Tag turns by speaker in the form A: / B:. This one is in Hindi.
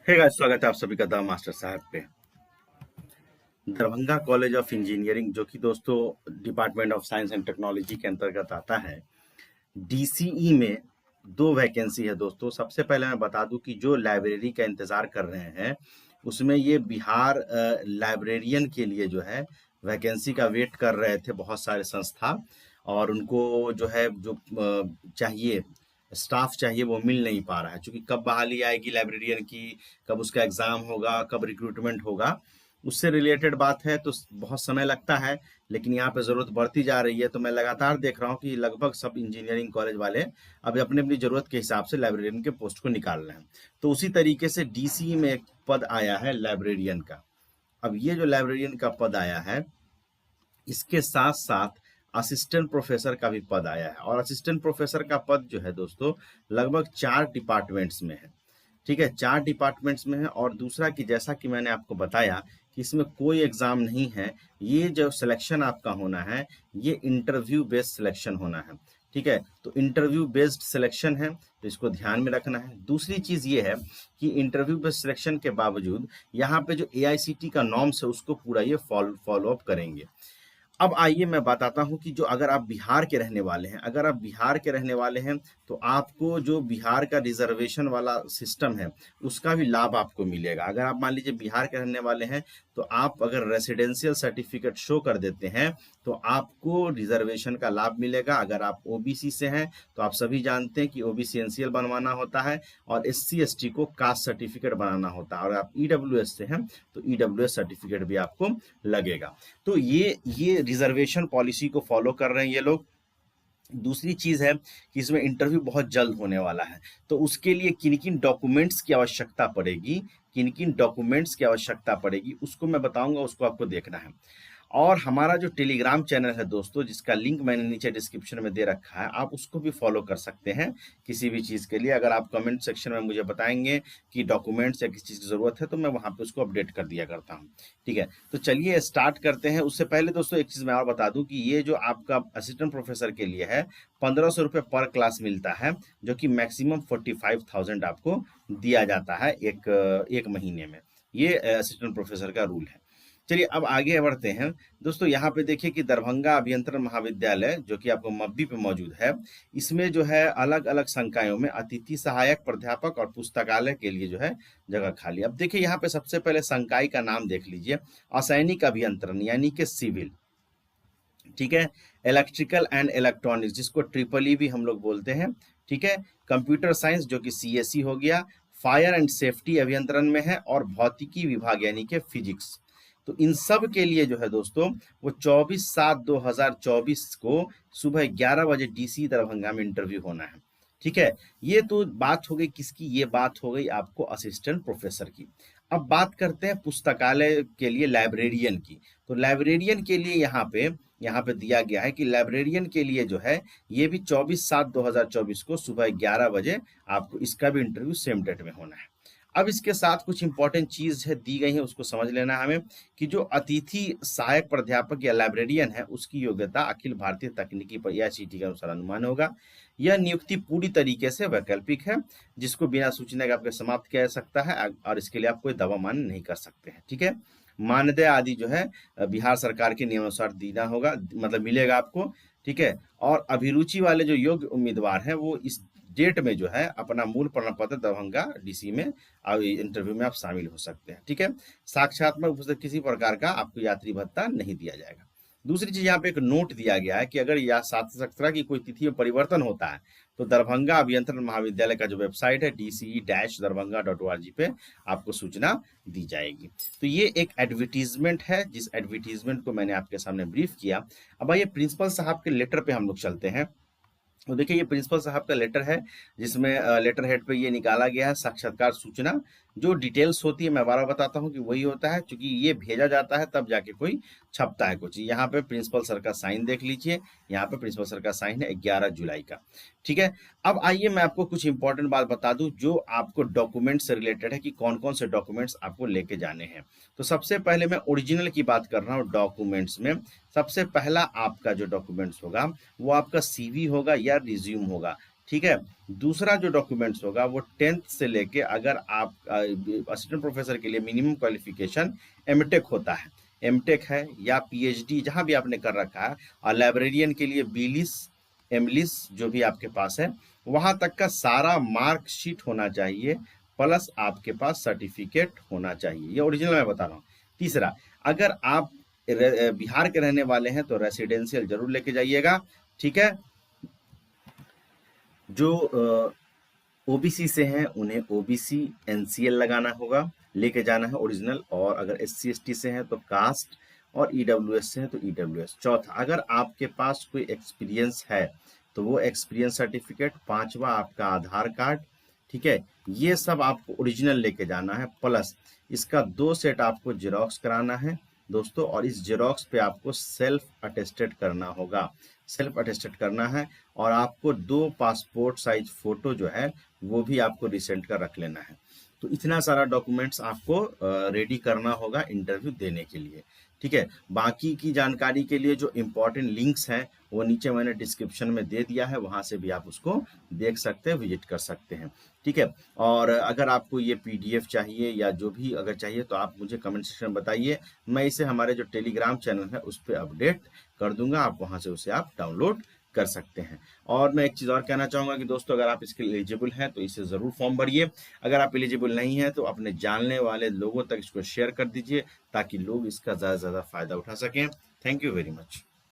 A: हे गाइस, स्वागत है आप सभी का द मास्टर साहब पे। दरभंगा कॉलेज ऑफ इंजीनियरिंग, जो कि दोस्तों department of science and technology के अंतर्गत आता है, डीसीई में दो वैकेंसी है दोस्तों। सबसे पहले मैं बता दूं कि जो लाइब्रेरी का इंतजार कर रहे हैं उसमें ये बिहार लाइब्रेरियन के लिए जो है वैकेंसी का वेट कर रहे थे बहुत सारे संस्था, और उनको जो है जो चाहिए स्टाफ चाहिए वो मिल नहीं पा रहा है। क्योंकि कब बहाली आएगी लाइब्रेरियन की, कब उसका एग्जाम होगा, कब रिक्रूटमेंट होगा, उससे रिलेटेड बात है, तो बहुत समय लगता है। लेकिन यहाँ पे ज़रूरत बढ़ती जा रही है, तो मैं लगातार देख रहा हूँ कि लगभग सब इंजीनियरिंग कॉलेज वाले अब अपनी अपनी ज़रूरत के हिसाब से लाइब्रेरियन के पोस्ट को निकाल रहे हैं। तो उसी तरीके से डीसी में एक पद आया है लाइब्रेरियन का। अब ये जो लाइब्रेरियन का पद आया है, इसके साथ साथ असिस्टेंट प्रोफेसर का भी पद आया है। और असिस्टेंट प्रोफेसर का पद जो है दोस्तों लगभग 4 डिपार्टमेंट्स में है। ठीक है, 4 डिपार्टमेंट्स में है। और दूसरा कि जैसा कि मैंने आपको बताया कि इसमें कोई एग्जाम नहीं है, ये जो सिलेक्शन आपका होना है ये इंटरव्यू बेस्ड सिलेक्शन होना है। ठीक है, तो इंटरव्यू बेस्ड सिलेक्शन है, तो इसको ध्यान में रखना है। दूसरी चीज ये है कि इंटरव्यू बेस्ड सिलेक्शन के बावजूद यहाँ पे जो एआईसीटी का नॉर्म्स है उसको पूरा ये फॉलो अप करेंगे। अब आइए मैं बताता हूँ कि जो अगर आप बिहार के रहने वाले हैं, अगर आप बिहार के रहने वाले हैं तो आपको जो बिहार का रिजर्वेशन वाला सिस्टम है उसका भी लाभ आपको मिलेगा। अगर आप मान लीजिए बिहार के रहने वाले हैं तो आप अगर रेसिडेंशियल सर्टिफिकेट शो कर देते हैं तो आपको रिजर्वेशन का लाभ मिलेगा। अगर आप ओबीसी से हैं तो आप सभी जानते हैं कि ओबीसी एनसीएल बनवाना होता है और एससी एसटी को कास्ट सर्टिफिकेट बनाना होता है। और आप ईडब्ल्यूएस से हैं तो ईडब्ल्यूएस सर्टिफिकेट भी आपको लगेगा। तो ये रिजर्वेशन पॉलिसी को फॉलो कर रहे हैं ये लोग। दूसरी चीज है कि इसमें इंटरव्यू बहुत जल्द होने वाला है, तो उसके लिए किन किन डॉक्यूमेंट्स की आवश्यकता पड़ेगी, किन किन डॉक्यूमेंट्स की आवश्यकता पड़ेगी उसको मैं बताऊंगा, उसको आपको देखना है। और हमारा जो टेलीग्राम चैनल है दोस्तों, जिसका लिंक मैंने नीचे डिस्क्रिप्शन में दे रखा है, आप उसको भी फॉलो कर सकते हैं किसी भी चीज़ के लिए। अगर आप कमेंट सेक्शन में मुझे बताएंगे कि डॉक्यूमेंट्स या किसी चीज़ की ज़रूरत है तो मैं वहाँ पे उसको अपडेट कर दिया करता हूँ। ठीक है, तो चलिए स्टार्ट करते हैं। उससे पहले दोस्तों एक चीज़ मैं और बता दूं कि ये जो आपका असिस्टेंट प्रोफेसर के लिए है 1500 रुपये पर क्लास मिलता है, जो कि मैक्सिमम 45,000 आपको दिया जाता है एक महीने में। ये असिस्टेंट प्रोफेसर का रूल है। चलिए अब आगे बढ़ते हैं दोस्तों। यहाँ पे देखिए कि दरभंगा अभियंत्रण महाविद्यालय जो कि आपको मब्बी पे मौजूद है, इसमें जो है अलग अलग संकायों में अतिथि सहायक, प्राध्यापक और पुस्तकालय के लिए जो है जगह खाली। अब देखिए यहाँ पे सबसे पहले संकाय का नाम देख लीजिए, असैनिक अभियंत्रण यानी कि सिविल। ठीक है, इलेक्ट्रिकल एंड इलेक्ट्रॉनिक्स जिसको ट्रिपल ई भी हम लोग बोलते हैं। ठीक है, कंप्यूटर साइंस जो कि सीएससी हो गया, फायर एंड सेफ्टी अभियंत्रण में है, और भौतिकी विभाग यानी कि फिजिक्स। तो इन सब के लिए जो है दोस्तों वो 24/7/2024 को सुबह 11 बजे डीसी दरभंगा में इंटरव्यू होना है। ठीक है, ये तो बात हो गई किसकी, ये बात हो गई आपको असिस्टेंट प्रोफेसर की। अब बात करते हैं पुस्तकालय के लिए लाइब्रेरियन की। तो लाइब्रेरियन के लिए यहाँ पे दिया गया है कि लाइब्रेरियन के लिए जो है ये भी 24/7/2024 को सुबह 11 बजे आपको इसका भी इंटरव्यू सेम डेट में होना है। अब इसके साथ कुछ इंपॉर्टेंट चीज है दी गई है, उसको समझ लेना है हमें कि जो अतिथि सहायक प्राध्यापक या लाइब्रेरियन है उसकी योग्यता अखिल भारतीय तकनीकी एआईसीटी के अनुसार अनुमान होगा। यह नियुक्ति पूरी तरीके से वैकल्पिक है, जिसको बिना सूचना के आपके समाप्त किया जा सकता है, और इसके लिए आप कोई दवा मान्य नहीं कर सकते हैं। ठीक है, मानदेय आदि जो है बिहार सरकार के नियमानुसार देना होगा, मतलब मिलेगा आपको। ठीक है, और अभिरुचि वाले जो योग्य उम्मीदवार हैं वो इस डेट में जो है अपना मूल प्रमाण पत्र दरभंगा डीसी में इंटरव्यू में आप शामिल हो सकते हैं। ठीक है, साक्षात्मक उपस्थित किसी प्रकार का आपको यात्री भत्ता नहीं दिया जाएगा। दूसरी चीज यहाँ पे एक नोट दिया गया है कि अगर या साक्षात्कार की कोई तिथि में परिवर्तन होता है तो दरभंगा अभियंत्रण महाविद्यालय का जो वेबसाइट है dce-दरभंगा.org पे आपको सूचना दी जाएगी। तो ये एक एडवर्टीजमेंट है, जिस एडवर्टीजमेंट को मैंने आपके सामने ब्रीफ किया। अब आइए प्रिंसिपल साहब के लेटर पे हम लोग चलते हैं। तो देखिए ये प्रिंसिपल साहब का लेटर है, जिसमें लेटर हेड पे ये निकाला गया है साक्षात्कार सूचना। जो डिटेल्स होती है मैं बार बार बताता हूँ कि वही होता है, क्योंकि ये भेजा जाता है तब जाके कोई छपता है कुछ। यहाँ पे प्रिंसिपल सर का साइन देख लीजिए, यहाँ पे प्रिंसिपल सर का साइन है 11 जुलाई का। ठीक है, अब आइए मैं आपको कुछ इंपॉर्टेंट बात बता दूं जो आपको डॉक्यूमेंट से रिलेटेड है कि कौन कौन से डॉक्यूमेंट्स आपको लेके जाने हैं। तो सबसे पहले मैं ओरिजिनल की बात कर रहा हूँ। डॉक्यूमेंट्स में सबसे पहला आपका जो डॉक्यूमेंट्स होगा वो आपका सीवी होगा या रिज्यूम होगा, ठीक है। दूसरा जो डॉक्यूमेंट्स होगा वो 10th से लेके, अगर आप असिस्टेंट प्रोफेसर के लिए मिनिमम क्वालिफिकेशन एमटेक होता है, एमटेक है या पीएचडी जहां भी आपने कर रखा है, और लाइब्रेरियन के लिए बीलिस एमलिस जो भी आपके पास है, वहां तक का सारा मार्कशीट होना चाहिए, प्लस आपके पास सर्टिफिकेट होना चाहिए। ये ओरिजिनल मैं बता रहा हूँ। तीसरा, अगर आप बिहार के रहने वाले हैं तो रेसिडेंशियल जरूर लेके जाइएगा, ठीक है। जो ओबीसी से हैं उन्हें ओबीसी एनसीएल लगाना होगा, लेके जाना है ओरिजिनल। और अगर एससी एसटी से हैं तो कास्ट, और ईडब्ल्यूएस से हैं तो ईडब्ल्यूएस। चौथा, अगर आपके पास कोई एक्सपीरियंस है तो वो एक्सपीरियंस सर्टिफिकेट। पांचवा, आपका आधार कार्ड, ठीक है। ये सब आपको ओरिजिनल लेके जाना है, प्लस इसका 2 सेट आपको जेरोक्स कराना है दोस्तों, और इस जेरोक्स पे आपको सेल्फ अटेस्टेड करना होगा, सेल्फ अटेस्टेड करना है। और आपको 2 पासपोर्ट साइज फोटो जो है वो भी आपको रिसेंट कर रख लेना है। तो इतना सारा डॉक्यूमेंट्स आपको रेडी करना होगा इंटरव्यू देने के लिए, ठीक है। बाकी की जानकारी के लिए जो इम्पोर्टेंट लिंक्स हैं वो नीचे मैंने डिस्क्रिप्शन में दे दिया है, वहां से भी आप उसको देख सकते हैं, विजिट कर सकते हैं, ठीक है। और अगर आपको ये पीडीएफ चाहिए या जो भी अगर चाहिए तो आप मुझे कमेंट सेक्शन में बताइए, मैं इसे हमारे जो टेलीग्राम चैनल है उस पर अपडेट कर दूंगा, आप वहां से उसे आप डाउनलोड कर सकते हैं। और मैं एक चीज़ और कहना चाहूँगा कि दोस्तों, अगर आप इसके लिए एलिजिबल हैं तो इसे ज़रूर फॉर्म भरिए। अगर आप एलिजिबल नहीं हैं तो अपने जानने वाले लोगों तक इसको शेयर कर दीजिए, ताकि लोग इसका ज़्यादा से ज़्यादा फायदा उठा सकें। Thank you very much.